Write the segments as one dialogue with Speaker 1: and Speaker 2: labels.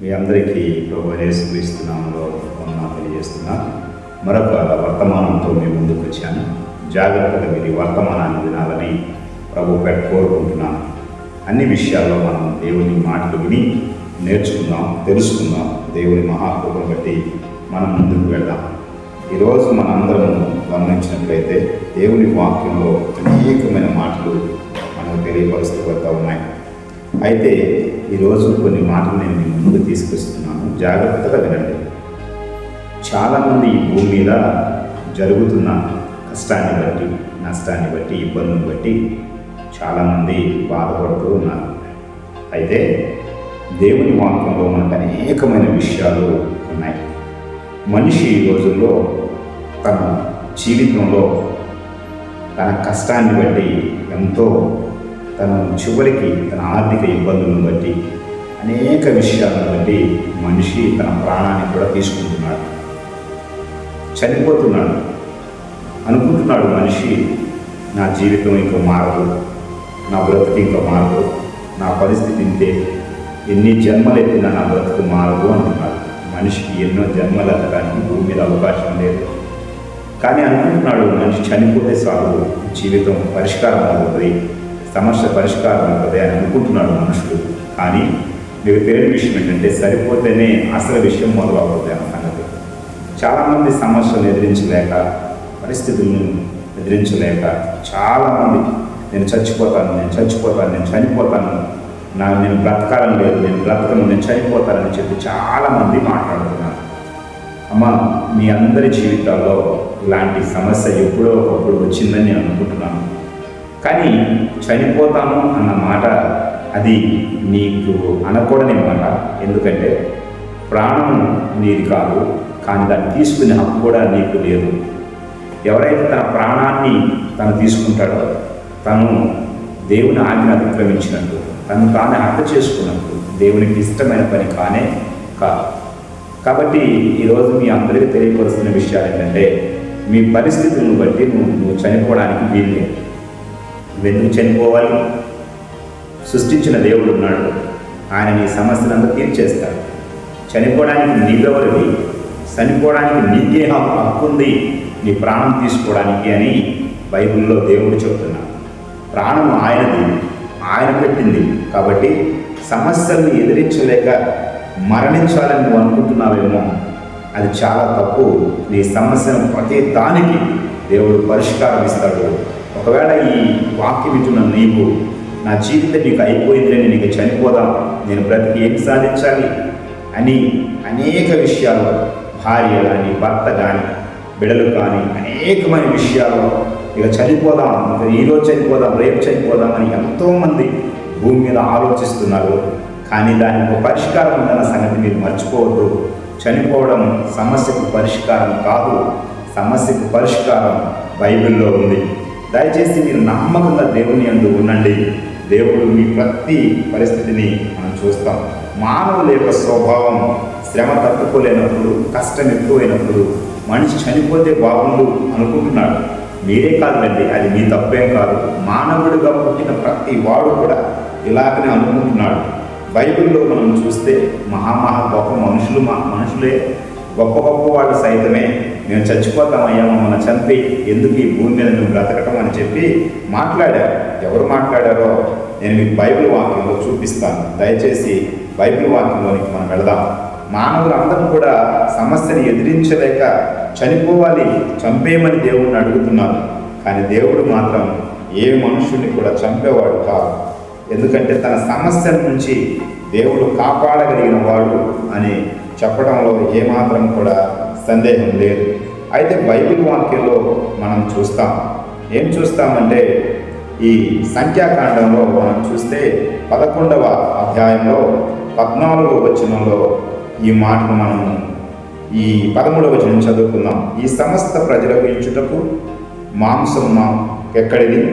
Speaker 1: మీ అందరికీ ప్రభు యేసుక్రీస్తు నామములో వందనాలు తెలియజేస్తున్నా. మరొక వర్తమానంతో మీ ముందుకు వచ్చాను. జాగ్రత్తగా మీరు వర్తమానాన్ని వినాలని ప్రభు కోరుకుంటున్నాను. అన్ని విషయాల్లో మనం దేవుని మాటలు విని నేర్చుకుందాం, తెలుసుకుందాం. దేవుని మహాకృపను బట్టి మనం ముందుకు వెళ్దాం. ఈరోజు మనందరం గమనించినట్లయితే దేవుని వాక్యంలో అనేకమైన మాటలు మనకు తెలియపరుస్తూ ఉన్నాయి. అయితే ఈరోజు కొన్ని మాటలు నేను మీ ముందు తీసుకొస్తున్నాను. జాగ్రత్తగా వినండి. చాలామంది ఈ భూమి మీద జరుగుతున్న కష్టాన్ని బట్టి, నష్టాన్ని బట్టి, ఇబ్బందులను బట్టి చాలామంది బాధపడుతూ ఉన్నారు. అయితే దేవుని వాక్యంలో మనకు అనేకమైన విషయాలు ఉన్నాయి. మనిషి ఈ రోజుల్లో తన జీవితంలో తన కష్టాన్ని బట్టి ఎంతో తన చివరికి తన ఆర్థిక ఇబ్బందులను బట్టి అనేక విషయాలను బట్టి మనిషి తన ప్రాణాన్ని కూడా తీసుకుంటున్నాడు, చనిపోతున్నాడు. అనుకుంటున్నాడు మనిషి, నా జీవితం ఇంకా మారదు, నా బ్రతుకు ఇంకా మారదు, నా పరిస్థితి ఇంతే, ఎన్ని జన్మలు ఎత్తినా నా బ్రతుకు మారదు అంటున్నాడు. మనిషికి ఎన్నో జన్మలు ఎత్తడానికి భూమి మీద అవకాశం లేదు. కానీ అనుకుంటున్నాడు మనిషి చనిపోతే చాలు, జీవితం పరిష్కారం అవుతుంది, సమస్య పరిష్కారం అవుతుంది అని అనుకుంటున్నాడు మనుషులు. కానీ మీకు తెలియని విషయం ఏంటంటే సరిపోతేనే అసలు విషయం మొదలవుతుంది అన్న సంగతి. చాలామంది సమస్యలను ఎదిరించలేక, పరిస్థితులను ఎదిరించలేక చాలామంది నేను చచ్చిపోతాను, నేను చనిపోతాను, నేను బ్రతకాలని లేదు, నేను బ్రతకను, నేను చనిపోతానని చెప్పి చాలామంది మాట్లాడుతున్నారు. అమ్మ, మీ అందరి జీవితాల్లో ఇలాంటి సమస్య ఎప్పుడో ఒకప్పుడు వచ్చిందని నేను అనుకుంటున్నాను. కానీ చనిపోతాను అన్న మాట అది నీకు అనకూడని మాట. ఎందుకంటే ప్రాణం నీది కాదు, కానీ దాన్ని తీసుకునే హక్కు కూడా నీకు లేదు. ఎవరైతే తన ప్రాణాన్ని తను తీసుకుంటాడో తను దేవుని ఆజ్ఞను అతిక్రమించినట్టు, తను తానే హత్య చేసుకున్నట్టు దేవునికి ఇష్టమైన పని కానే కాదు. కాబట్టి ఈరోజు మీ అందరికీ తెలియపరుస్తున్న విషయాలు ఏంటంటే మీ పరిస్థితులను బట్టి నువ్వు చనిపోవడానికి వీలు లేదు. నువ్వెందుకు చనిపోవాలి? సృష్టించిన దేవుడు ఉన్నాడు, ఆయన నీ సమస్యలంతా తీర్చేస్తాడు. చనిపోవడానికి నీవెవరివి? చనిపోవడానికి నీకే హక్కు ఉంది, నీ ప్రాణం తీసుకోవడానికి అని బైబిల్లో దేవుడు చెబుతున్నాడు. ప్రాణం ఆయనది, ఆయన పెట్టింది. కాబట్టి సమస్యలను ఎదిరించలేక మరణించాలని నువ్వు అనుకుంటున్నావేమో, అది చాలా తప్పు. నీ సమస్యను ప్రతి దానికి దేవుడు పరిష్కారం ఇస్తాడు. ఒకవేళ ఈ వాక్యం వింటున్న నీవు, నా జీవితం నీకు అయిపోయిందని, నీకు చనిపోదాం, నేను బ్రతికి ఏం సాధించాలి అని అనేక విషయాలు, భార్య కానీ, భర్త కానీ, బిడలు కానీ, అనేకమైన విషయాలు ఇక చనిపోదాం, ఇక ఈరోజు చనిపోదాం, రేపు చనిపోదాం అని ఎంతోమంది భూమి మీద ఆలోచిస్తున్నారు. కానీ దానికి ఒక పరిష్కారం ఉందన్న సంగతి మీరు మర్చిపోవద్దు. చనిపోవడం సమస్యకు పరిష్కారం కాదు, సమస్యకు పరిష్కారం బైబిల్లో ఉంది. దయచేసి మీరు నమ్మకంగా దేవుని యందు ఉండండి. దేవుడు మీ ప్రతి పరిస్థితిని మనం చూస్తాం. మానవుల యొక్క స్వభావం శ్రమ తట్టుకోలేనప్పుడు, కష్టం ఎక్కువైనప్పుడు మనిషి చనిపోతే బాగుండు అనుకుంటున్నాడు. మీరే కాదండి, అది మీ తప్పేం కాదు. మానవుడిగా పుట్టిన ప్రతి వాడు కూడా ఇలాగనే అనుకుంటున్నాడు. బైబిల్లో మనం చూస్తే గొప్ప మనుషులే గొప్ప వాళ్ళు సైతమే మేము చచ్చిపోతామయ్యా, మమ్మల్ని చంపి ఎందుకు ఈ భూమి మీద నువ్వు బ్రతకటం అని చెప్పి మాట్లాడారు. ఎవరు మాట్లాడారో నేను మీకు బైబిల్ వాక్యంలో చూపిస్తాను. దయచేసి బైబిల్ వాక్యంలోనికి మనం వెళదాం. మానవులందరూ కూడా సమస్యని ఎదిరించలేక చనిపోవాలి, చంపేయమని దేవుడిని అడుగుతున్నారు. కానీ దేవుడు మాత్రం ఏ మనుషుల్ని కూడా చంపేవాడు కాదు. ఎందుకంటే తన సమస్యల నుంచి దేవుడు కాపాడగలిగిన వాడు అని చెప్పడంలో ఏమాత్రం కూడా సందేహం లేదు. అయితే బైబిల్ వాక్యంలో మనం ఏం చూస్తామంటే ఈ సంఖ్యాకాండంలో మనం చూస్తే 11వ అధ్యాయంలో 14వ వచనంలో ఈ మాటను మనం ఈ 13వ వచనం చదువుకుందాం. ఈ సమస్త ప్రజలకు ఇచ్చుటకు మాంసం ఎక్కడిది?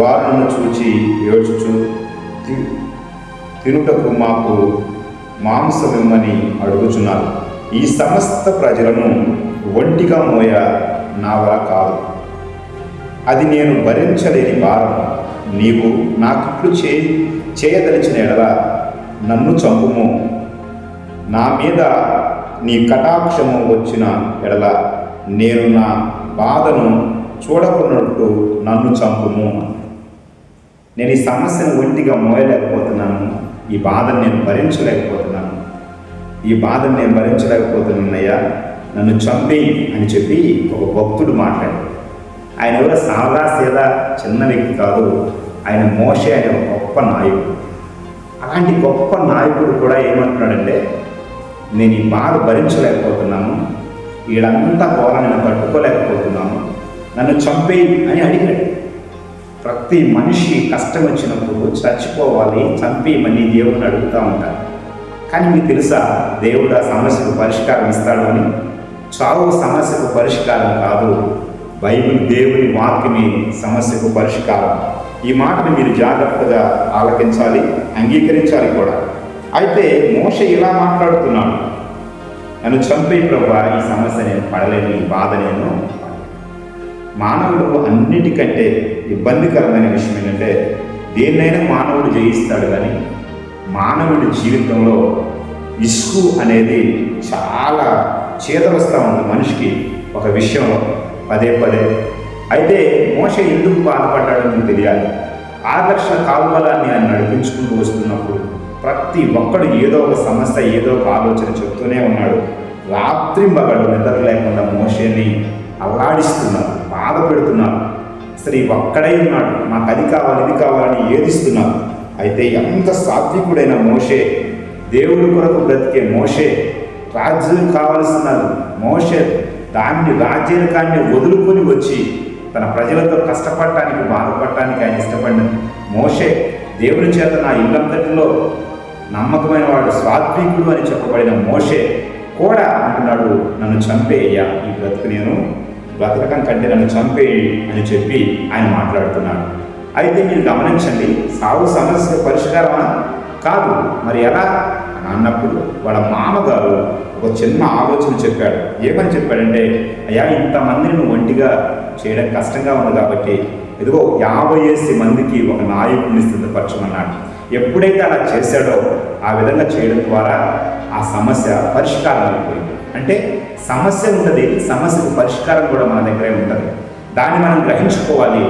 Speaker 1: వారును చూచి ఏడ్చుచు తినుటకు మాకు మాంసం ఇమ్మని అడుగుచున్నారు. ఈ సమస్త ప్రజలను ఒంటిగా మోయ నా వల్ల కాదు, అది నేను భరించలేని భారం. నీవు నాకిట్లు చేయదలిచిన ఎడల నన్ను చంపుము, నా మీద నీ కటాక్షము వచ్చిన ఎడల నేను నా బాధను చూడకున్నట్టు నన్ను చంపుము. నేను ఈ సమస్యను ఒంటిగా మోయలేకపోతున్నాను, ఈ బాధను నేను భరించలేకపోతున్నాను, ఈ బాధను నేను భరించలేకపోతున్నానయ్యా, నన్ను చంపేయి అని చెప్పి ఒక భక్తుడు మాట్లాడాడు. ఆయన ఎవరో సాదా సీదా చిన్న వ్యక్తి కాదు, ఆయన మోషే అనే ఒక గొప్ప నాయకుడు. అలాంటి గొప్ప నాయకుడు కూడా ఏమంటున్నాడంటే, నేను ఈ బాధ భరించలేకపోతున్నాను, వీళ్ళంతా కూడా నేను తట్టుకోలేకపోతున్నాను, నన్ను చంపేయి అని అడిగాడు. ప్రతి మనిషి కష్టం వచ్చినప్పుడు చచ్చిపోవాలి, చంపేయమని దేవుడిని అడుగుతూ ఉంటారు. కానీ మీకు తెలుసా, దేవుడు ఆ సమస్యకు పరిష్కారం ఇస్తాడు అని? చావు సమస్యకు పరిష్కారం కాదు, బైబిల్ దేవుని వాక్యమే సమస్యకు పరిష్కారం. ఈ మాటను మీరు జాగ్రత్తగా ఆలకించాలి, అంగీకరించాలి కూడా. అయితే మోషే ఇలా మాట్లాడుతున్నాడు, నన్ను చంపే ప్రభువా, ఈ సమస్య నేను పడలేను, ఈ బాధ నేను. మానవుడు అన్నిటికంటే ఇబ్బందికరమైన విషయం ఏంటంటే, దేన్నైనా మానవుడు జయిస్తాడు, కానీ మానవుడి జీవితంలో ఇసుకు అనేది చాలా చేదవస్తూ ఉంది మనిషికి ఒక విషయంలో పదే పదే. అయితే మోషే ఎందుకు బాధపడ్డాడో మీకు తెలియాలి. 6 లక్షల కాలువలాన్ని ఆయన నడిపించుకుంటూ వస్తున్నప్పుడు ప్రతి ఒక్కడు ఏదో ఒక సమస్య, ఏదో ఒక ఆలోచన చెప్తూనే ఉన్నాడు. రాత్రి మగడు నిద్ర లేకుండా మోషేని అల్లాడిస్తున్నారు, బాధ పెడుతున్నారు. అసలు ఈ ఒక్కడై ఉన్నాడు, మాకు అది కావాలి ఇది కావాలని ఏదిస్తున్నారు. అయితే ఎంత సాత్వికుడైన మోషే, దేవుడి కొరకు బ్రతికే మోషే, రాజ్యం కావలసిన మోషే దాన్ని రాజ్యాన్ని వదులుకొని వచ్చి తన ప్రజలతో కష్టపడటానికి, బాధపడటానికి ఆయన ఇష్టపడిన మోషే, దేవుని చేత నా ఇల్లంతటిలో నమ్మకమైన వాడు, సాత్వికుడు అని చెప్పబడిన మోషే కూడా అంటున్నాడు, నన్ను చంపేయ్యా, ఈ బ్రతుకు నేను బ్రతకటం కంటే నన్ను చంపేయి అని చెప్పి ఆయన మాట్లాడుతున్నాడు. అయితే మీరు గమనించండి, సాగు సమస్య పరిష్కారమా? కాదు. మరి ఎలా అని అన్నప్పుడు వాళ్ళ మామగారు ఒక చిన్న ఆలోచన చెప్పాడు. ఏమని చెప్పాడంటే, అయ్యా, ఇంతమందిని నువ్వు ఒంటిగా చేయడం కష్టంగా ఉంది కాబట్టి ఇదిగో 50 మందికి ఒక నాయకుడిని సిద్ధపరచమన్నాడు. ఎప్పుడైతే అలా చేశాడో ఆ విధంగా చేయడం ద్వారా ఆ సమస్య పరిష్కారం అయిపోయింది. అంటే సమస్య ఉంటుంది, సమస్యకు పరిష్కారం కూడా మన దగ్గరే ఉంటుంది. దాన్ని మనం గ్రహించుకోవాలి.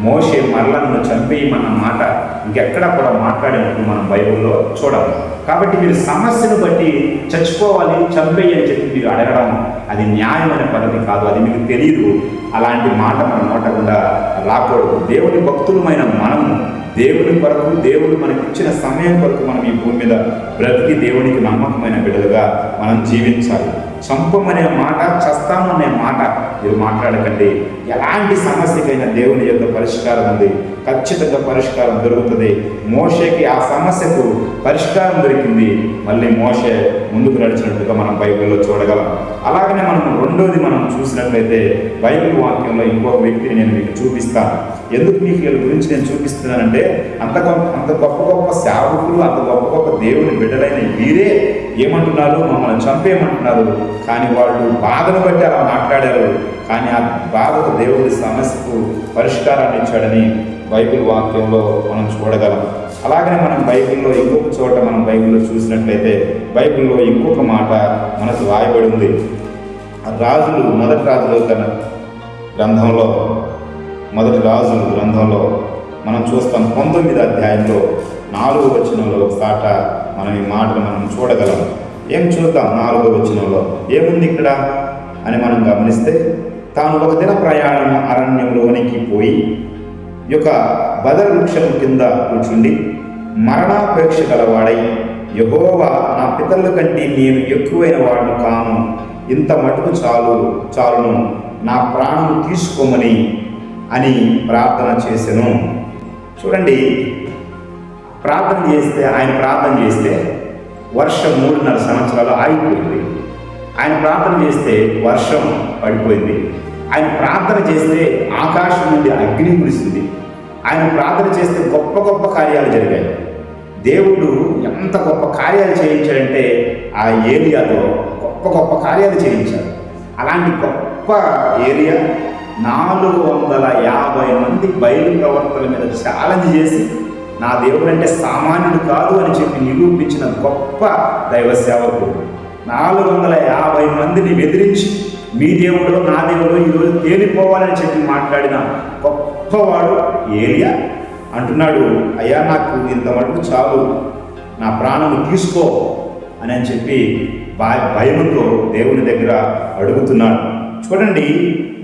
Speaker 1: మోషే మరలా నన్ను చంపేయమన్న మాట ఇంకెక్కడా కూడా మాట్లాడినట్టు మనం బైబిల్లో చూడాలి. కాబట్టి మీరు సమస్యను బట్టి చచ్చిపోవాలి, చంపేయి అని చెప్పి మీరు అడగడం అది న్యాయమైన పద్ధతి కాదు, అది మీకు తెలియదు. అలాంటి మాట మన నోట గుండా రాకూడదు. దేవుని భక్తులమైన మనము దేవుని కొరకు, దేవుడు మనకి ఇచ్చిన సమయం కొరకు మనం ఈ భూమి మీద బ్రతికి దేవునికి నమ్మకమైన బిడ్డలుగా మనం జీవించాలి. చంపమనే మాట, చస్తాము అనే మాట మీరు మాట్లాడకండి. ఎలాంటి సమస్యకైనా దేవుని యొక్క పరిష్కారం ఉంది, ఖచ్చితంగా పరిష్కారం దొరుకుతుంది. మోషేకి ఆ సమస్యకు పరిష్కారం దొరికింది, మళ్ళీ మోషే ముందుకు నడిచినట్టుగా మనం బైబిల్లో చూడగలం. అలాగనే మనం రెండోది మనం చూసినట్లయితే బైబిల్ వాక్యంలో ఇంకొక వ్యక్తిని నేను మీకు చూపిస్తాను. ఎందుకు మీకు వీళ్ళ గురించి నేను చూపిస్తున్నానంటే, అంత గొప్ప గొప్ప సేవకులు, అంత గొప్ప గొప్ప దేవుని బిడ్డలైన వీరే ఏమంటున్నారు, మమ్మల్ని చంపేయమంటున్నారు. కానీ వాళ్ళు బాధను బట్టి అలా మాట్లాడారు. కానీ ఆ బాధకు దేవుడి సమస్యకు పరిష్కారాన్ని ఇచ్చాడని బైబిల్ వాక్యంలో మనం చూడగలం. అలాగనే మనం బైబిల్లో ఇంకొక చోట మనం బైబిల్లో చూసినట్లయితే బైబిల్లో ఇంకొక మాట మనకు రాయబడి ఉంది. రాజులు మొదటి రాజులు గ్రంథంలో మనం చూస్తాం. 19వ అధ్యాయంలో 4వ వచనంలో ఒకసాట మనం ఈ మాటలు మనం చూడగలం. ఏం చూద్దాం? 4వ వచనంలో ఏముంది ఇక్కడ అని మనం గమనిస్తే, తాను ఒక దిన ప్రయాణం అరణ్యంలోనికి పోయి యొక్క బదర్ వృక్షం కింద కూర్చుండి మరణాపేక్ష గలవాడై, యెహోవా, నా పితరుల కంటే నేను ఎక్కువైన వాడిని కాను, ఇంత మటుకు చాలును, నా ప్రాణం తీసుకోమని అని ప్రార్థన చేసెను. చూడండి, ఆయన ప్రార్థన చేస్తే వర్షం 3.5 సంవత్సరాలు ఆగిపోయింది. ఆయన ప్రార్థన చేస్తే వర్షం పడిపోయింది. ఆయన ప్రార్థన చేస్తే ఆకాశం నుండి అగ్ని కురిసింది. ఆయన ప్రార్థన చేస్తే గొప్ప గొప్ప కార్యాలు జరిగాయి. దేవుడు ఎంత గొప్ప కార్యాలు చేయించాడంటే ఆ ఏరియాలో గొప్ప గొప్ప కార్యాలు చేయించాడు. అలాంటి గొప్ప ఏరియా 450 మంది బయలు ప్రవర్తన మీద ఛాలెంజ్ చేసి నా దేవుడు అంటే సామాన్యుడు కాదు అని చెప్పి నిరూపించిన గొప్ప దైవ సేవకుడు. 450 మందిని ఎదిరించి మీ దేవుడు నా దేవుడు ఈరోజు తేలిపోవాలని చెప్పి మాట్లాడిన గొప్పవాడు ఏలియా అంటున్నాడు, అయ్యా నాకు ఇంత మటుకు చాలు, నా ప్రాణము తీసుకో అని చెప్పి భయముతో దేవుని దగ్గర అడుగుతున్నాడు. చూడండి,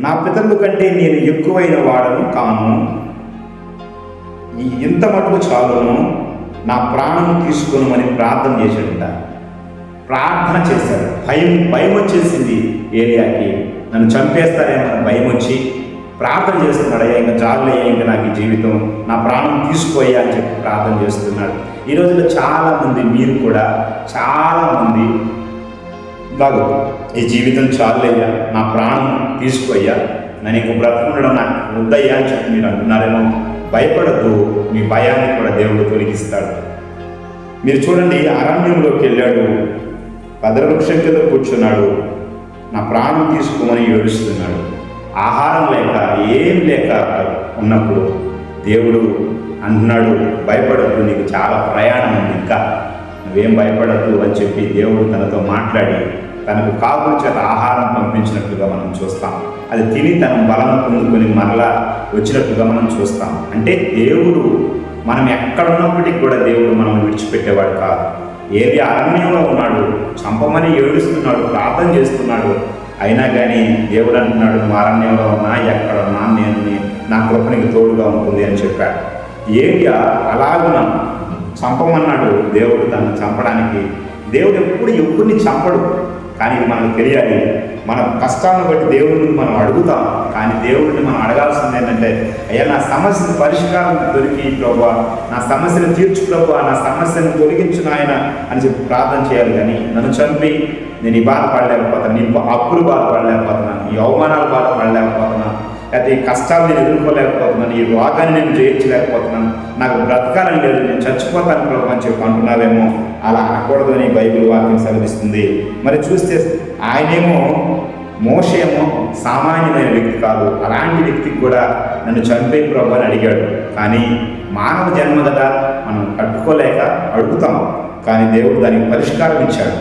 Speaker 1: నా పితరుల కంటే నేను ఎక్కువైన వాడను కాను, ఇంత మటుకు చాలును, నా ప్రాణం తీసుకుని ప్రార్థన చేశాడంట. ప్రార్థన చేశాడు. భయం వచ్చేసింది ఏలియాకి, నన్ను చంపేస్తారేమో భయం వచ్చి ప్రార్థన చేస్తున్నాడు. అయ్యా ఇంకా జాగ్రత్త, ఇంకా నాకు ఈ జీవితం, నా ప్రాణం తీసుకోయ్యా అని చెప్పి ప్రార్థన చేస్తున్నాడు. ఈ రోజుల్లో చాలామంది, మీరు కూడా చాలామంది కాదు, ఈ జీవితం చాలయ్యా, నా ప్రాణం తీసుకోయ్యా, నేను ఇంక బ్రతకుండడం నాకు వద్దయ్యా అని చెప్పి మీరు అంటున్నారేమో. భయపడద్దు, మీ భయాన్ని కూడా దేవుడు తొలగిస్తాడు. మీరు చూడండి, అరణ్యంలోకి వెళ్ళాడు, పదవృక్షం కింద కూర్చున్నాడు, నా ప్రాణం తీసుకోమని ఏడుస్తున్నాడు. ఆహారం లేక ఏం లేక ఉన్నప్పుడు దేవుడు అంటున్నాడు, భయపడద్దు, నీకు చాలా ప్రయాణం ఉంది, ఇంకా నువ్వేం భయపడద్దు అని చెప్పి దేవుడు తనతో మాట్లాడి తనకు కాకుల చేత ఆహారం పంపించినట్లుగా మనం చూస్తాం. అది తిని తన బలం పొందుకొని మరలా వచ్చినట్లుగా మనం చూస్తాం. అంటే దేవుడు మనం ఎక్కడున్నప్పటికీ కూడా దేవుడు మనం విడిచిపెట్టేవాడు కాదు. ఏది అరణ్యంలో ఉన్నాడు, చంపమని ఏడుస్తున్నాడు, ప్రార్థన చేస్తున్నాడు, అయినా కానీ దేవుడు అంటున్నాడు, నువ్వు అరణ్యంలో ఉన్నా ఎక్కడున్నా నేను నా కృపనికి తోడుగా ఉంటుంది అని చెప్పాడు. ఏలియా అలాగున చంపమన్నాడు దేవుడు తనను చంపడానికి. దేవుడు ఎప్పుడు ఎవరిని చంపడు, కానీ ఇది మనకు తెలియాలి. మన కష్టాలను బట్టి దేవుడిని మనం అడుగుతాం, కానీ దేవుడిని మనం అడగాల్సింది ఏంటంటే, అయ్యా నా సమస్యను పరిష్కారం దొరికి ప్రభువా, నా సమస్యను తీర్చు ప్రభువా, నా సమస్యను తొలగించు నాయన అని చెప్పి ప్రార్థన చేయాలి. కానీ నన్ను చంపి నేను ఈ బాధపడలేకపోతున్నాను, నీ అప్పులు బాధపడలేకపోతున్నాను, ఈ అవమానాలు బాధపడలేకపోతున్నాను, అయితే ఈ కష్టాలు నేను ఎదుర్కోలేకపోతున్నాను, ఈ రోగాన్ని నేను జయించలేకపోతున్నాను, నాకు బ్రతకాలని లేదు, నేను చచ్చిపోతాను ప్రభు అని చెప్పి అంటున్నావేమో. అలా అనకూడదు అని బైబిల్ వాక్యం సెలవిస్తుంది. మరి చూస్తే ఆయనేమో, మోషే ఏమో సామాన్యమైన వ్యక్తి కాదు, అలాంటి వ్యక్తికి కూడా నన్ను చంపే ప్రభు అని అడిగాడు. కానీ మానవ జన్మ కదా, మనం కట్టుకోలేక అడుగుతాం, కానీ దేవుడు దానికి పరిష్కారం ఇచ్చాడు.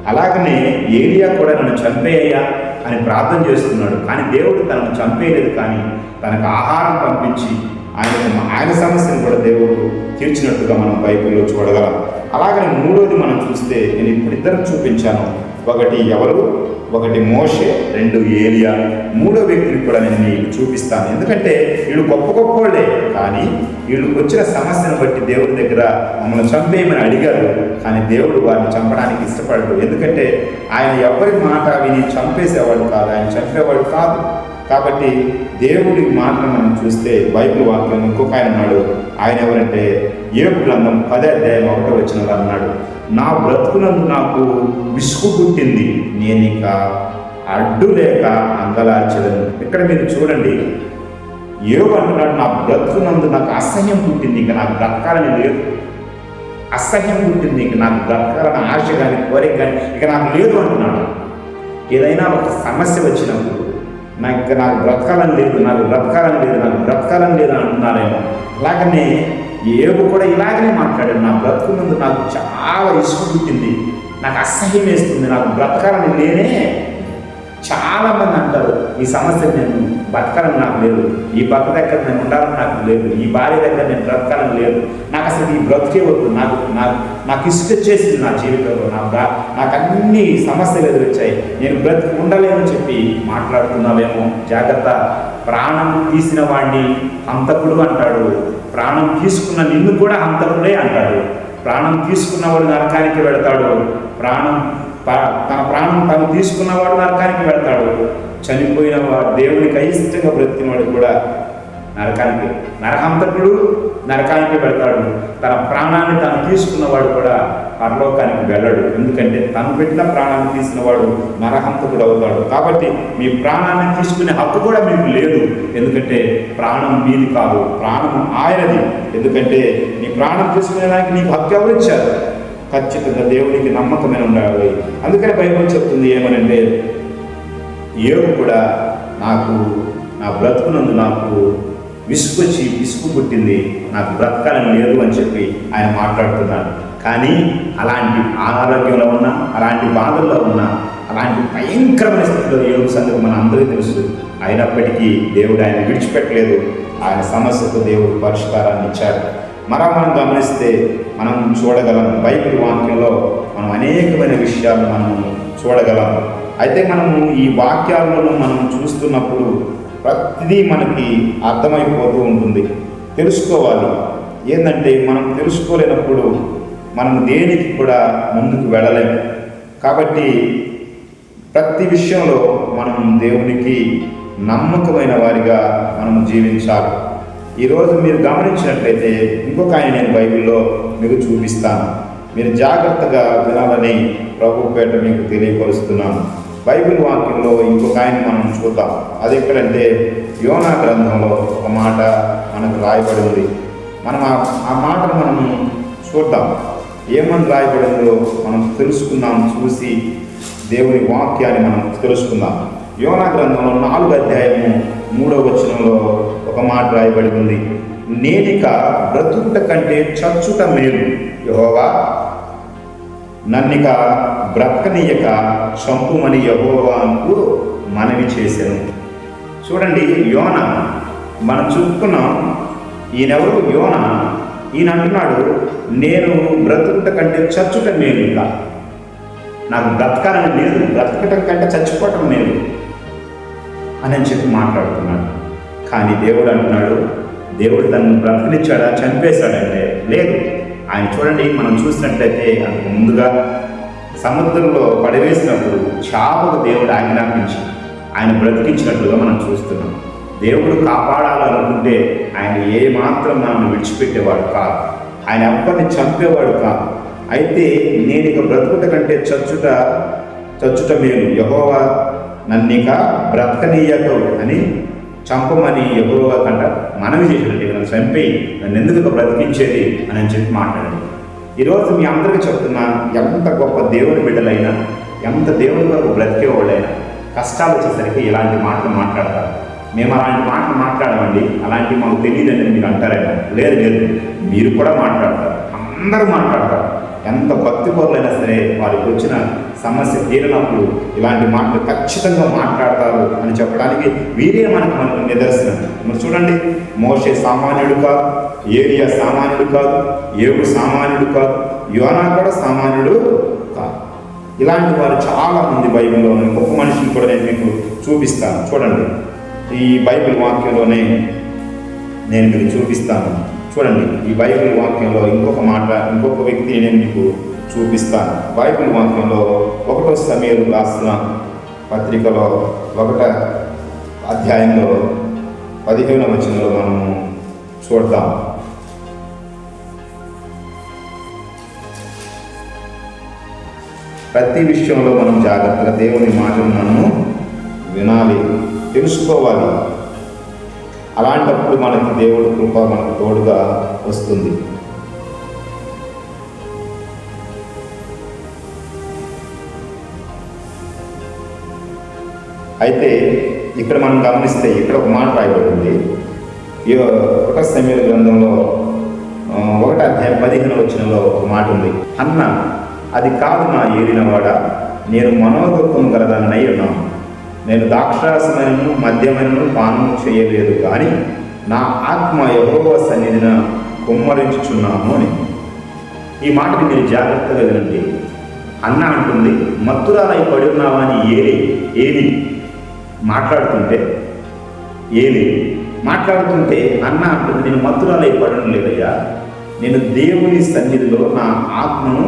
Speaker 1: అలాగనే ఏలియా కూడా నన్ను చంపేయ్యా అని ప్రార్థన చేస్తున్నాడు, కానీ దేవుడు తనను చంపేయలేదు, కానీ తనకు ఆహారం పంపించి ఆయన సమస్యను కూడా దేవుడు తీర్చినట్టుగా మనం బైబిల్లో చూడగలం. అలాగనే మూడోది మనం చూస్తే, నేను ఇప్పుడు ఇద్దరు చూపించాను, ఒకటి ఎవరు, ఒకటి మోషే, 2 ఏలియా. మూడో వ్యక్తిని కూడా నేను మీకు చూపిస్తాను. ఎందుకంటే వీళ్ళు గొప్ప వాళ్ళే, కానీ వీళ్ళకి వచ్చిన సమస్యను బట్టి దేవుడి దగ్గర మమ్మల్ని చంపేయమని అడిగారు, కానీ దేవుడు వారిని చంపడానికి ఇష్టపడడు. ఎందుకంటే ఆయన ఎవరి మాట విని చంపేసేవాడు కాదు, ఆయన చంపేవాడు కాదు. కాబట్టి దేవుడి మాటను మనం చూస్తే బైబిల్ వాక్యం ఇంకొక ఆయన ఉన్నాడు. ఆయన ఎవరంటే యోబు గ్రంథం 10:1 అన్నాడు, నా బ్రతుకునందు నాకు విసుగు పుట్టింది, నేను ఇక అడ్డు లేక అంగలార్చలను. ఇక్కడ మీరు చూడండి, యోబు అంటున్నాడు, నా బ్రతుకునందు నాకు అసహ్యం పుట్టింది, ఇక నాకు బ్రతకాలని లేదు, అసహ్యం పుట్టింది, ఇక నాకు బ్రతకాలని ఆశ కానీ కోరిక కానీ ఇక నాకు లేదు అంటున్నాడు. ఏదైనా ఒక సమస్య వచ్చినప్పుడు నాకు బ్రతకాలని లేదు, నాకు బ్రతకాలని లేదు అంటున్నారేమో. అలాగనే యోబు కూడా ఇలాగనే మాట్లాడాడు, నా బ్రతుకునందు నాకు చాలా ఇసుకు పుట్టింది, నాకు అసహ్యం వేస్తుంది, నాకు బ్రతకాలని లేనే. చాలామంది అంటారు, ఈ సమస్య నేను బతకాలని నాకు లేదు, ఈ భర్త దగ్గర నేను ఉండాలని నాకు లేదు, ఈ భార్య దగ్గర నేను బ్రతకాలని లేదు, నాకు అసలు ఈ బ్రతికే వద్దు, నాకు ఇసుక వచ్చేసింది నా జీవితంలో, నాకు అన్ని సమస్యలు ఎదురొచ్చాయి, నేను బ్రతికి ఉండలేమని చెప్పి మాట్లాడుతున్నావేమో. జాగ్రత్త, ప్రాణం తీసిన వాడిని హంతకుడు అంటాడు, ప్రాణం తీసుకున్న నిన్ను కూడా హంతకుడే అంటాడు. ప్రాణం తీసుకున్నవాడు నరకానికి వెళతాడు, తన ప్రాణం తను తీసుకున్నవాడు నరకానికి వెళ్తాడు, చనిపోయిన వాడు దేవునికి అయిష్టంగా బ్రతికినవాడు కూడా నరహంతకుడు నరకానికి వెళ్తాడు. తన ప్రాణాన్ని తను తీసుకున్నవాడు కూడా పరలోకానికి వెళ్ళడు, ఎందుకంటే తను పెట్టిన ప్రాణాన్ని తీసినవాడు నరహంతకుడు అవుతాడు. కాబట్టి మీ ప్రాణాన్ని తీసుకునే హక్కు కూడా మీకు లేదు, ఎందుకంటే ప్రాణం మీది కాదు, ప్రాణం ఆయనది. ఎందుకంటే నీ ప్రాణం తీసుకునేదానికి నీకు హక్కు ఎవరిచ్చారు? ఖచ్చితంగా దేవునికి నమ్మకమైన ఉండాలి. అందుకని బైబిల్ చెప్తుంది ఏమనంటే, యోబు కూడా నాకు నా బ్రతుకునందు నాకు విసుగు పుట్టింది, నాకు బ్రతకాలని లేదు అని చెప్పి ఆయన మాట్లాడుతున్నాడు. కానీ అలాంటి అనారోగ్యంలో ఉన్నా, అలాంటి బాధల్లో ఉన్నా, అలాంటి భయంకరమైన స్థితిలో యోబు సంగతి మన అందరికీ తెలుసు. అయినప్పటికీ దేవుడు ఆయన విడిచిపెట్టలేదు. ఆయన సమస్యకు దేవుడు పరిష్కారాన్ని ఇచ్చారు. మనం గమనిస్తే మనం చూడగలం, బైబిల్ వాక్యంలో మనం అనేకమైన విషయాలు మనం చూడగలం. అయితే మనము ఈ వాక్యాలను మనం చూస్తున్నప్పుడు ప్రతిదీ మనకి అర్థమైపోతూ ఉంటుంది. తెలుసుకోవాలి. ఏంటంటే మనం తెలుసుకోలేనప్పుడు మనం దేనికి కూడా ముందుకు వెళ్ళలేము. కాబట్టి ప్రతి విషయంలో మనం దేవునికి నమ్మకమైన వారిగా మనం జీవించాలి. ఈరోజు మీరు గమనించినట్లయితే ఇంకొక ఆయన నేను బైబిల్లో మీకు చూపిస్తాను. మీరు జాగ్రత్తగా వినాలని ప్రభు పేట మీకు తెలియపరుస్తున్నాను. బైబిల్ వాక్యంలో ఇంకొక ఆయన మనం చూద్దాం. అది ఎక్కడంటే యోనా గ్రంథంలో ఒక మాట మనకు రాయబడి ఉంది. మనం ఆ మాటను మనం చూద్దాం. ఏమని రాయబడిందో మనం తెలుసుకుందాం. చూసి దేవుని వాక్యాన్ని మనం తెలుసుకుందాం. యోనా గ్రంథంలో 4వ అధ్యాయము 3వ వచనంలో ఒక మాట రాయబడి ఉంది. నేనిక బ్రతుకుట కంటే చచ్చుట మేలు, యెహోవా నన్నిక బ్రతకనీయక చంపుమని యెహోవాకు మనవి చేశాను. చూడండి, యోనా మనం చూసుకున్నాం. ఈయనెవరు? యోనా. ఈయన అంటున్నాడు, నేను బ్రతుకుట కంటే చచ్చుట మేలు, ఇంకా నాకు బ్రతకాలని లేదు, బ్రతకటం కంటే చచ్చిపోవటం మేలు అని చెప్పి మాట్లాడుతున్నాడు. కానీ దేవుడు అంటున్నాడు, దేవుడు తనను బ్రతకనిచ్చాడా, చంపేశాడంటే లేదు. ఆయన చూడండి, మనం చూసినట్లయితే అంతకు ముందుగా సముద్రంలో పడవేసినప్పుడు చావుకు దేవుడు ఆజ్ఞాపించి ఆయన బ్రతికించినట్లుగా మనం చూస్తున్నాం. దేవుడు కాపాడాలనుకుంటే ఆయన ఏమాత్రం నన్ను విడిచిపెట్టేవాడు కాదు. ఆయన ఎవ్వరిని చంపేవాడు కాదు. అయితే నేను ఇక బ్రతుకుట కంటే చచ్చుట మేలు, యెహోవా నన్నిక బ్రతకనీయకు అని చంపమని యెహోవా కంట మనవి చేసినట్టు, నన్ను చంపి నన్ను ఎందుకు బ్రతికించేది అని చెప్పి మాట్లాడండి. ఈరోజు మీ అందరికీ చెప్తున్నా, ఎంత గొప్ప దేవుని బిడ్డలైనా, ఎంత దేవుని వరకు బ్రతికేవాళ్ళైనా కష్టాలు వచ్చేసరికి ఇలాంటి మాటలు మాట్లాడతారు. మేము అలాంటి మాటలు మాట్లాడమండి, అలాంటివి మాకు తెలియదని మీరు అంటారేమో. లేదు లేదు, మీరు కూడా మాట్లాడతారు, అందరూ మాట్లాడతారు. ఎంత భక్తి పరులైనా సరే వారికి వచ్చిన సమస్య తీరినప్పుడు ఇలాంటి మాటలు ఖచ్చితంగా మాట్లాడతారు అని చెప్పడానికి వీరే మనకు నిదర్శనం. మరి చూడండి, మోషే సామాన్యుడు కాదు, ఏలియా సామాన్యుడు కాదు, యోబు సామాన్యుడు కాదు, యోనా కూడా సామాన్యుడు కాదు. ఇలాంటి వారు చాలామంది బైబిల్లో ఉన్న గొప్ప మనిషిని కూడా నేను మీకు చూపిస్తాను. చూడండి, ఈ బైబిల్ వాక్యంలోనే నేను మీకు చూపిస్తాను. చూడండి, ఈ బైబిల్ వాక్యంలో ఇంకొక వ్యక్తిని నేను మీకు చూపిస్తాను. బైబిల్ వాక్యంలో 1వ సమూయేలు రాసిన పత్రికలో 1వ అధ్యాయంలో 15వ వచనంలో మనము చూద్దాం. ప్రతి విషయంలో మనం జాగ్రత్తగా దేవుని మాటను మనము వినాలి, తెలుసుకోవాలి. అలాంటప్పుడు మనకి దేవుడి కృప మనకు తోడుగా వస్తుంది. అయితే ఇక్కడ మనం గమనిస్తే ఇక్కడ ఒక మాట రాయబడింది. 1వ సమూయేలు గ్రంథంలో 1వ అధ్యాయం 15వ వచనంలో ఒక మాట ఉంది. అన్న, అది కాదు నా ఏలినవాడ, నేను మనోదుఖం గలదానై ఉన్నాను. నేను ద్రాక్షారసమైనను మద్యమైనను పానము చేయలేదు, కానీ నా ఆత్మ యెహోవా సన్నిధిన కుమ్మరించుచున్నాను అని. ఈ మాటని మీరు జాగ్రత్తగా వినండి. అన్న అంటుంది, మత్తురాలై పడి ఉన్నావా అని ఏలి మాట్లాడుతుంటే అన్న అంటుంది, నేను మత్తురాలై పడడం లేదయ్యా, నేను దేవుని సన్నిధిలో నా ఆత్మను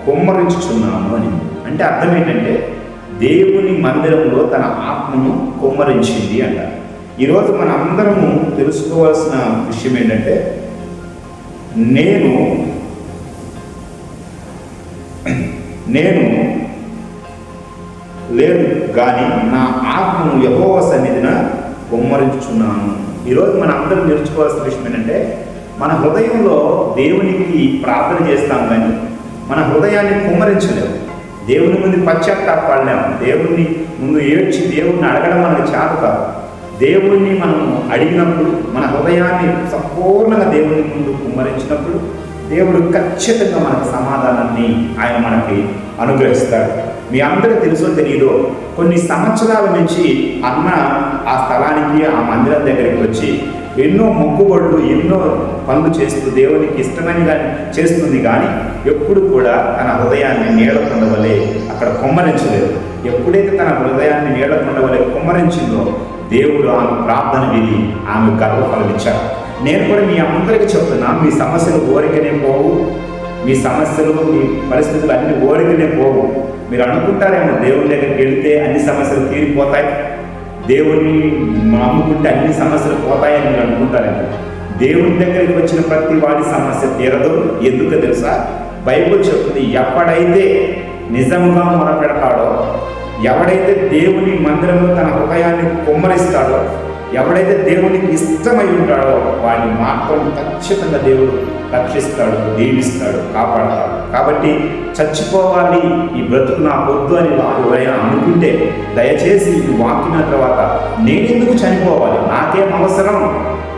Speaker 1: కుమ్మరించుచున్నాను అని. అంటే అర్థం ఏంటంటే దేవుని మందిరంలో తన ఆత్మను కుమ్మరించింది అంట. ఈరోజు మన అందరము తెలుసుకోవాల్సిన విషయం ఏంటంటే, నేను లేదు కానీ నా ఆత్మను యెహోవా సన్నిధిన కుమ్మరించుచున్నాను. ఈరోజు మన అందరం నేర్చుకోవాల్సిన విషయం ఏంటంటే, మన హృదయంలో దేవునికి ప్రార్థన చేస్తాం, కానీ మన హృదయాన్ని కుమ్మరించలేము. దేవుని ముందు పశ్చాత్తాపడలేము. దేవుని ముందు ఏడ్చి దేవుణ్ణి అడగడం మనకు చేత కాదు. దేవుణ్ణి మనం అడిగినప్పుడు, మన హృదయాన్ని సంపూర్ణంగా దేవుని ముందు కుమ్మరించినప్పుడు దేవుడు ఖచ్చితంగా మనకు సమాధానాన్ని ఆయన మనకి అనుగ్రహిస్తాడు. మీ అందరికీ తెలుసో తెలియదో, కొన్ని సంవత్సరాల నుంచి అన్న ఆ స్థలానికి, ఆ మందిరం దగ్గరికి వచ్చి ఎన్నో మొక్కుబడులు, ఎన్నో పనులు చేస్తూ దేవునికి ఇష్టమని కానీ చేస్తుంది, కానీ ఎప్పుడు కూడా తన హృదయాన్ని నీడకొండ వలె అక్కడ కుమ్మరించలేదు. ఎప్పుడైతే తన హృదయాన్ని నీడకొండ వలె కుమ్మరించిందో దేవుడు ఆమె ప్రార్థన విని ఆమె గర్వఫలం ఇచ్చారు. నేను కూడా మీ అందరికీ చెప్తున్నా, మీ సమస్యలు ఓరికనే పోవు, మీ సమస్యలు, మీ పరిస్థితులు అన్ని ఓరికనే పోవు. మీరు అనుకుంటారేమో దేవుని దగ్గరికి వెళితే అన్ని సమస్యలు తీరిపోతాయి, దేవుణ్ణి నమ్ముకుంటే అన్ని సమస్యలు పోతాయని మీరు అనుకుంటారేమో. దేవుని దగ్గరికి వచ్చిన ప్రతి వాడి సమస్య తీరదు. ఎందుకు తెలుసా? బైబిల్ చెప్తుంది, ఎప్పుడైతే నిజముగా మొరపెడతాడో, ఎవడైతే దేవుని మందిరంలో తన హృదయాన్ని కుమ్మరిస్తాడో, ఎవడైతే దేవునికి ఇష్టమై ఉంటాడో వాడిని మాత్రం ఖచ్చితంగా దేవుడు రక్షిస్తాడు, దీవిస్తాడు, కాపాడతాడు. కాబట్టి చచ్చిపోవాలి, ఈ బ్రతుకు నా పొద్దు అని ఎవరైనా అనుకుంటే దయచేసి ఈ వాక్యం తర్వాత నేనెందుకు చనిపోవాలి, నాకేం అవసరం,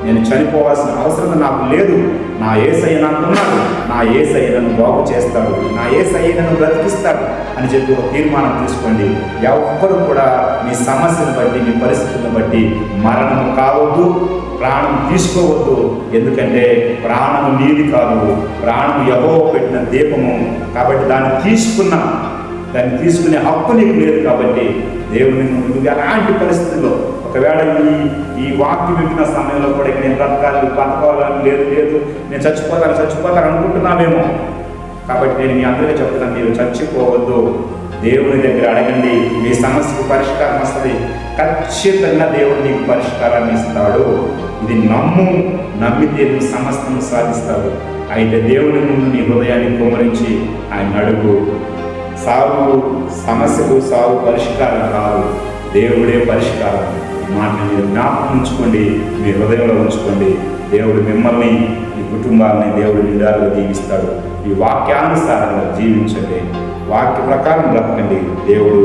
Speaker 1: నేను చనిపోవాల్సిన అవసరం నాకు లేదు, నా యేసయ్య నాకున్నాడు, నా యేసయ్య నన్ను బాగు చేస్తాడు, నా యేసయ్య నన్ను బ్రతికిస్తాడు అని చెప్పి ఒక తీర్మానం తీసుకోండి. ఎవ్వరు కూడా మీ సమస్యను బట్టి, మీ పరిస్థితులను బట్టి మరణం కావద్దు, ప్రాణం తీసుకోవద్దు. ఎందుకంటే ప్రాణం నీది కాదు, ప్రాణం యెహోవా పెట్టిన దీపము. కాబట్టి దాన్ని తీసుకునే హక్కు నీకు లేదు. కాబట్టి దేవుని ముందు ఎలాంటి పరిస్థితుల్లో, ఒకవేళ ఈ వాక్యం వింటున్న సమయంలో కూడా నేను బతకాలని లేదు, నేను చచ్చిపోతాను అనుకుంటున్నావేమో. కాబట్టి నేను మీ అందరికీ చెప్తున్నాను, మీరు చచ్చిపోవద్దు. దేవుని దగ్గర అడగండి, మీ సమస్యకు పరిష్కారం వస్తుంది. ఖచ్చితంగా దేవుడు నీకు పరిష్కారాన్ని ఇస్తాడు. ఇది నమ్మితే నువ్వు సమస్తం సాధిస్తావు. అయితే దేవుని ముందు నీ హృదయాన్ని కుమ్మరించి ఆయన అడుగు. సమస్యకు సాగు పరిష్కారం కాదు, దేవుడే పరిష్కారం. ఈ మాటని మీరు జ్ఞాపకం ఉంచుకోండి, మీ హృదయంలో ఉంచుకోండి. దేవుడు మిమ్మల్ని, మీ కుటుంబాలని దేవుడు నిండాలుగా దీవిస్తాడు. ఈ వాక్యానుసారంగా జీవించండి, వాక్య ప్రకారం బ్రతకండి. దేవుడు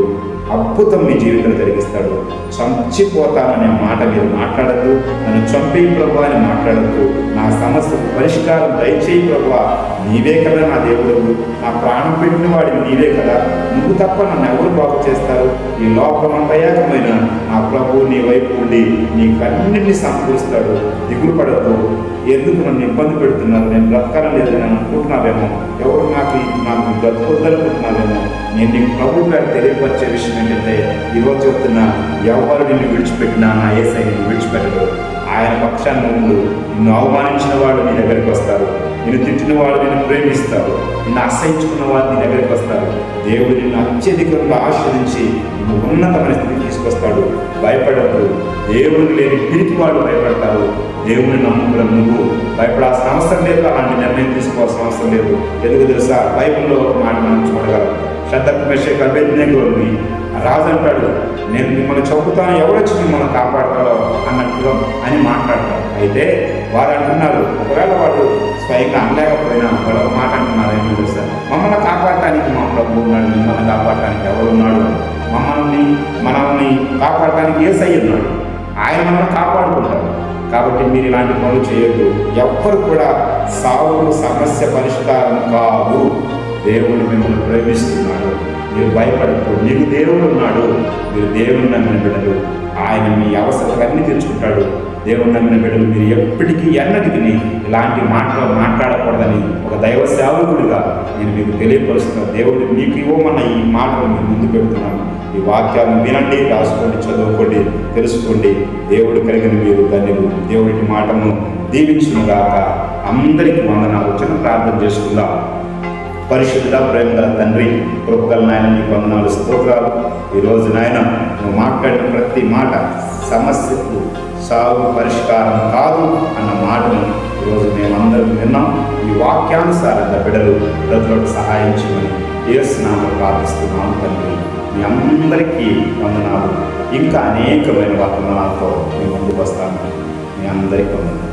Speaker 1: అద్భుతం మీ జీవితంలో జరిగిస్తాడు. చంచిపోతాననే మాట మీరు మాట్లాడద్దు, నన్ను చంపేయి ప్రభువా అని మాట్లాడద్దు. నా సమస్యకు పరిష్కారం దయచేయి ప్రభువా, నీవే కదా నా దేవుడు, నా ప్రాణం పెట్టిన వాడిని నీవే కదా, నువ్వు తప్ప నన్ను ఎవరు బాగు చేస్తారు? ఈ లోకమంతయాకమైన నా ప్రభు నీ వైపు ఉండి నీకన్నింటినీ సమకూరుస్తాడు. దిగులు పడద్దు. ఎందుకు నన్ను ఇబ్బంది పెడుతున్నారు, నేను బ్రతకాలని లేదు నేను అనుకుంటున్నావేమో, ఎవరు నాకు బ్రతకొద్దనుకుంటున్నావేమో. నేను నీకు ప్రభు పేరు తెలియపరిచే విషయం ఏంటంటే, ఈరోజు చెప్తున్నా, ఎవరు నిన్ను విడిచిపెట్టినా నా యేసయ్య నిన్ను విడిచిపెట్టడు. ఆయన పక్షాన్ని ఉండు. నిన్ను అవమానించిన వాడు నీ దగ్గరికి వస్తారు, నిన్ను తిట్టిన వాడు నిన్ను ప్రేమిస్తారు, నిన్ను అసహించుకున్న వాడు నీ దగ్గరికి వస్తారు. దేవుడు నిన్ను అత్యధికంగా ఆశ్రయించి నిన్ను ఉన్నతమైన స్థితికి తీసుకొస్తాడు. భయపడద్దు. దేవుడు లేని పిరికి వాళ్ళు భయపడతారు. దేవుని నమ్ముకున్న నువ్వు భయపడాల్సిన అవసరం లేదు, అలాంటి నిర్ణయం తీసుకోవాల్సిన అవసరం లేదు. ఎందుకు తెలుసా? బైబిల్లో ఒక మాట మనం చూడగలం. షద్రకు మెషకు అబేద్నెగోని రాజు అంటాడు, నేను మిమ్మల్ని చంపుతాను, ఎవరొచ్చి మిమ్మల్ని కాపాడతాడో అన్నట్టుగా అని మాట్లాడతారు. అయితే వారు అంటున్నారు, ఒకవేళ వాడు స్వయంగా అనలేకపోయినా వాళ్ళు ఒక మాట అంటున్నారు, ఏమో తెలుసా? మమ్మల్ని కాపాడటానికి మా ప్రభు ఉన్నాడు, మిమ్మల్ని కాపాడటానికి ఎవరున్నాడు? మనల్ని కాపాడటానికి యేసయ్య ఉన్నాడు, ఆయన మనల్ని కాపాడుకుంటాడు. కాబట్టి మీరు ఇలాంటి పనులు చేయొద్దు. ఎవ్వరు కూడా సావులు సమస్య పరిష్కారం కాదు. దేవుడు మిమ్మల్ని ప్రేమిస్తున్నాడు, మీరు భయపడద్దు. నీకు దేవుడు ఉన్నాడు, మీరు దేవుని నమ్మిన బిడ్డలు. ఆయన మీ అవసరాలన్నీ తీర్చుకుంటాడు. దేవుని నమ్మిన బిడ్డలు మీరు ఎప్పటికీ ఎన్నటికి ఇలాంటి మాటలు మాట్లాడకూడదని ఒక దైవ సేవకుడిగా నేను మీకు తెలియపరుస్తున్నాను. దేవుడు మీకు ఇవ్వమన్న ఈ మాటలు మీకు ముందు పెడుతున్నాను. ఈ వాక్యాలను వినండి, రాసుకోండి, చదువుకోండి, తెలుసుకోండి. దేవుడు కలిగిన మీరు ధన్యులు. దేవుడి మాటను దీవించునుగాక. అందరికీ వందనాలు. చిన్న ప్రార్థన చేసుకుందాం. పరిశుద్ధ ప్రేమగల తండ్రి, కృపగల నాయన, నీకు వందనాలు, స్తోత్రాలు. ఈరోజు నాయన నువ్వు మాట్లాడిన ప్రతి మాట సమస్యకు సాగు పరిష్కారం కాదు అన్న మాటను ఈరోజు మేమందరం విన్నాం. ఈ వాక్యానుసారంగా బిడ్డలు ప్రజలకు సహాయం చేయమని యేసు నామములో ప్రార్థిస్తున్నాము తండ్రి. మీ అందరికీ వందనాలు. ఇంకా అనేకమైన వర్తమానాలతో మీ ముందుకు వస్తాను. మీ అందరికీ వందనాలు.